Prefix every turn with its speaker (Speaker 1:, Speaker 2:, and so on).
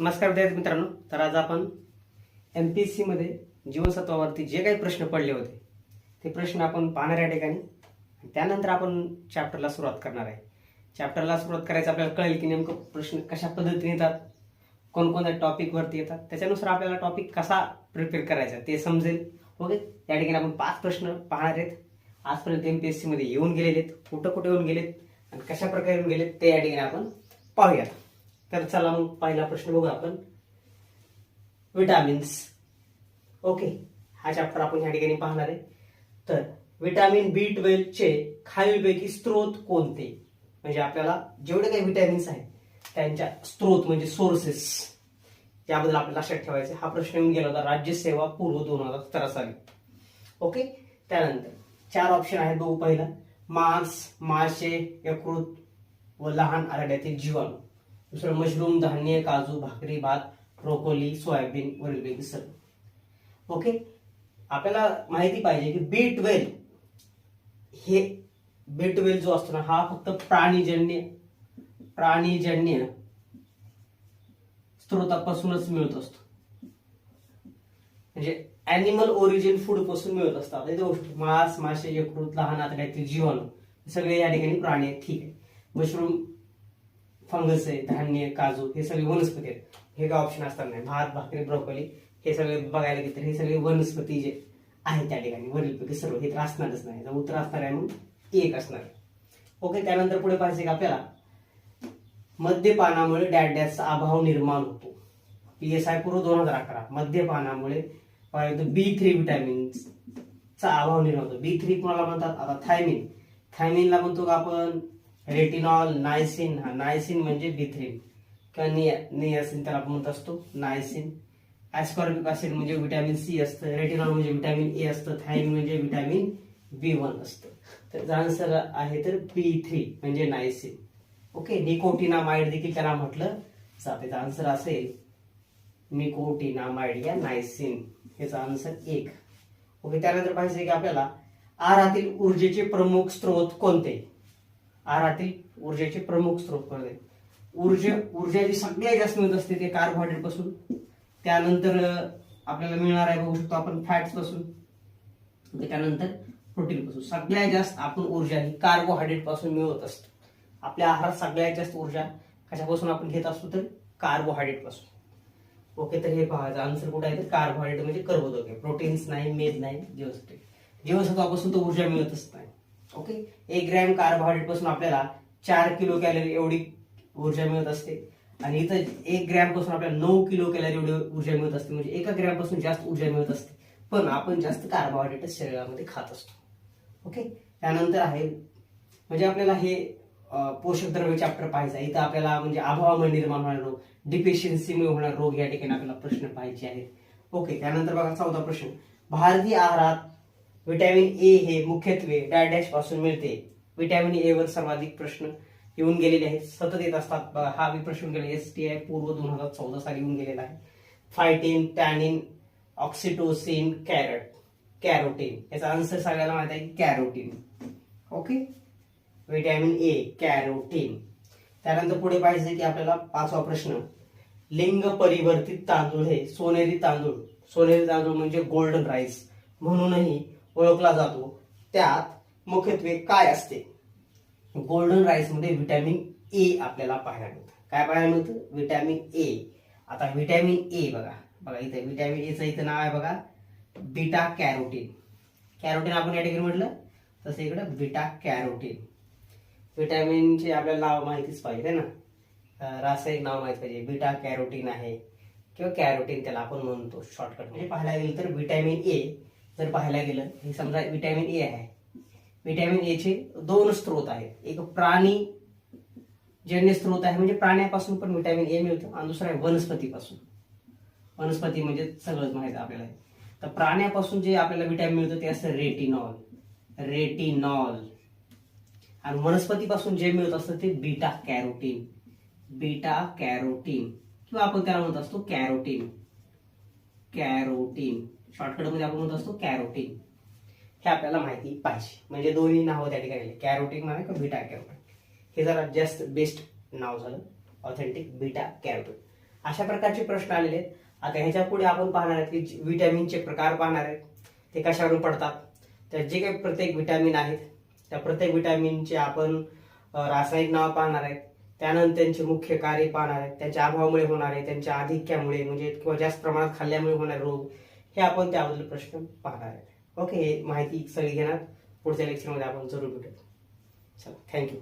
Speaker 1: नमस्कार विद्यार्थी मित्रांनो. तर आज आपण MPSC मध्ये जीवनसत्वावरती जे काही प्रश्न पडले होते ते प्रश्न आपण पाहणार या ठिकाणी. त्यानंतर आपण चॅप्टरला सुरुवात करणार आहे. चॅप्टरला सुरुवात करायचं आपल्याला कळेल की नेमकं प्रश्न कशा पद्धतीने येतात, कोणकोणत्या टॉपिकवरती येतात, त्याच्यानुसार आपल्याला टॉपिक कसा प्रिपेअर करायचा ते समजेल. ओके, या ठिकाणी आपण 5 प्रश्न पाहणार आहेत. आजपर्यंत MPSC मध्ये येऊन गेलेले आहेत, कुठं कुठे येऊन गेलेत आणि कशा प्रकारे येऊन गेलेत ते या ठिकाणी आपण पाहूयात. तर चला मग पहिला प्रश्न बघू आपण. विटामिन्स. ओके, हा चॅप्टर आपण या ठिकाणी पाहणार आहे. तर विटामिन B12 चे खालीलपैकी स्त्रोत कोणते? म्हणजे आपल्याला जेवढे काही विटॅमिन्स आहेत त्यांच्या स्त्रोत म्हणजे सोर्सेस याबद्दल आपल्याला लक्षात ठेवायचे. हा प्रश्न येऊन गेला होता राज्यसेवा पूर्व 2017 साली. ओके, त्यानंतर 4 ऑप्शन आहेत बघू. पहिला मांस, मासे, यकृत व लहान आरड्यातील जीवाणू. दुसरं मशरूम, धान्य, काजू, भाकरी, भात, ब्रोकोली, सोयाबीन, वरीलपैकी सर्व. ओके, आपल्याला माहिती पाहिजे की B12 हे B12 जो असतो ना हा फक्त प्राणीजन्य स्त्रोतापासूनच मिळत असतो. म्हणजे अॅनिमल ओरिजिन फूड पासून मिळत असतात. हे गोष्ट मांस, मासे, यकृत, लहान आतड्यातील जीवाणू सगळे या ठिकाणी प्राणी आहेत. ठीक आहे, मशरूम फंगस आहे, धान्य, काजू हे सगळे वनस्पती आहेत. हे काय ऑप्शन असणार नाही. भात, भाकरी, ब्रोकोली हे सगळे बघायला गेले तर हे सगळे वनस्पती जे आहेत त्या ठिकाणी वरीलपैकी सर्व हे तर असणारच नाही. उत्तर असणार आहे मग 1 असणार आहे. ओके, त्यानंतर पुढे पाहिजे की आपल्याला मद्यपानामुळे डॅशचा अभाव निर्माण होतो. PSI पूर्व 2011 मद्यपानामुळे B3 विटॅमिनचा अभाव निर्माण होतो. B3 कोणाला म्हणतात? आता थायमिनला म्हणतो का आपण? Retinol, niacin. हा नायसिन म्हणजे B3 किंवा नियासिन त्याला आपण म्हणत असतो नायसिन. ऍस्कॉर्बिक ऍसिड म्हणजे व्हिटॅमिन C असतं. रेटिनॉल म्हणजे व्हिटॅमिन A असतं. थायमिन म्हणजे व्हिटॅमिन B1 असतं. तर आन्सर आहे तर B3 म्हणजे नायसिन. ओके, निकोटिनामाइड देखील त्याला म्हटलं जाते. आन्सर असेल निकोटिनामाइड या नायसिन. याचा आन्सर 1. ओके, त्यानंतर पाहिजे की आपल्याला आहारातील ऊर्जेचे प्रमुख स्त्रोत कोणते? आहारातील ऊर्जेचे प्रमुख स्त्रोत कोणते? ऊर्जा जी सगळ्यात जास्त मिळत असते ते कार्बोहायड्रेट पासून. त्यानंतर आपल्याला मिळणार आहे बघू शकतो आपण फॅट्स पासून. त्यानंतर प्रोटीन पासून. सगळ्यात जास्त आपण ऊर्जा ही कार्बोहायड्रेट पासून मिळवत असतो. आपल्या आहारात सगळ्यात जास्त ऊर्जा कशापासून आपण घेत असतो? तर कार्बोहायड्रेट पासून. ओके, तर हे पहा आन्सर कुठे आहे? तर कार्बोहायड्रेट म्हणजे कर्बोदक आहे. प्रोटीन्स नाही, मेद नाही, जीवनसत्वापासून तो ऊर्जा मिळतच नाही. ओके, 1 ग्रॅम कार्बोहायड्रेट पासून आपल्याला 4 किलो कॅलरी एवढी ऊर्जा मिळत असते. आणि इथं 1 ग्रॅम पासून आपल्याला 9 किलो कॅलरी एवढी ऊर्जा मिळत असते. म्हणजे 1 ग्रॅम पासून जास्त ऊर्जा मिळत असते. पण आपण जास्त कार्बोहायड्रेट शरीरामध्ये खात असतो. ओके, त्यानंतर आहे म्हणजे आपल्याला हे पोषक द्रव्य चॅप्टर पाहायचं. इथं आपल्याला म्हणजे अभावामुळे निर्माण होणारे रोग, डिफिशियन्सीमुळे होणारे रोग या ठिकाणी आपल्याला प्रश्न पाहायचे आहेत. ओके, त्यानंतर बघा 14 प्रश्न. भारतीय आहारात व्हिटॅमिन A हे मुख्यत्वे डॅश पासून मिळते. व्हिटॅमिन A वर सर्वाधिक प्रश्न येऊन गेलेले आहेत, सतत येत असतात. हा बी प्रश्न गेला STI पूर्व 2014 साली येऊन गेलेला आहे. फायटिन, टॅनिन, ऑक्सिटोसिन, कॅरोटीन. याचा आन्सर सगळ्याला माहिती आहे carotene. Okay, vitamin A carotene. त्यानंतर पुढे पाहिजे की आपल्याला 5वा प्रश्न. लिंग परिवर्तित तांदूळ हे सोनेरी तांदूळ म्हणजे गोल्डन राईस म्हणूनही ओळखला जातो. त्यात मुख्यत्वे काय असते? गोल्डन राईस मध्ये व्हिटॅमिन A आपल्याला पाहायला मिळतं. काय पाहायला मिळतं? Vitamin A. आता व्हिटॅमिन A बघा इथे व्हिटॅमिन A चं इथं नाव आहे बघा बीटा कॅरोटीन. कॅरोटीन आपण या ठिकाणी म्हटलं तसं इकडे बीटा कॅरोटीन. व्हिटॅमिनचे आपल्याला नाव माहितीच पाहिजे ना, रासायनिक नाव माहिती पाहिजे. बीटा कॅरोटीन आहे किंवा कॅरोटीन त्याला आपण म्हणतो शॉर्टकट. म्हणजे पाहायला गेलं तर व्हिटॅमिन A जर पाहायला गेलं हे समजा व्हिटॅमिन A आहे. व्हिटॅमिन A चे 2 स्त्रोत आहेत. एक प्राणीजन्य स्त्रोत आहे म्हणजे प्राण्यापासून पण व्हिटॅमिन A मिळतं, आणि दुसरा आहे वनस्पतीपासून. वनस्पती म्हणजे सगळंच माहिती आपल्याला. तर प्राण्यापासून जे आपल्याला व्हिटॅमिन मिळतं ते असतं रेटिनॉल. आणि वनस्पतीपासून जे मिळत असतं ते बीटा कॅरोटीन किंवा आपण त्याला म्हणत असतो कॅरोटीन. शॉर्टकट मध्ये आपण म्हणत असतो कॅरोटीन. हे आपल्याला माहिती पाहिजे. म्हणजे दोन्ही नाव त्या ठिकाणी कॅरोटीन नाव आहे का बीटा कॅरोटीन, हे जरा जास्त बेस्ट नाव झालं ऑथेंटिक बीटा कॅरोटीन. अशा प्रकारचे प्रश्न आलेले आहेत. आता ह्याच्या पुढे आपण पाहणार आहेत की विटॅमिनचे प्रकार पाहणार आहेत, ते कशावरून पडतात, तर जे काही प्रत्येक विटॅमिन आहेत त्या प्रत्येक विटॅमिनचे आपण रासायनिक नाव पाहणार आहेत. त्यानंतर त्यांचे मुख्य कार्य पाहणार आहेत, त्यांच्या अभावामुळे होणारे, त्यांच्या आधिक्यामुळे म्हणजे किंवा जास्त प्रमाणात खाल्ल्यामुळे होणारे रोग, हे आपण त्याबद्दल प्रश्न पाहणार आहेत. ओके, हे माहिती सगळी घेणार. पुढच्या लेक्चरमध्ये आपण जरूर भेटू. चला, थँक्यू.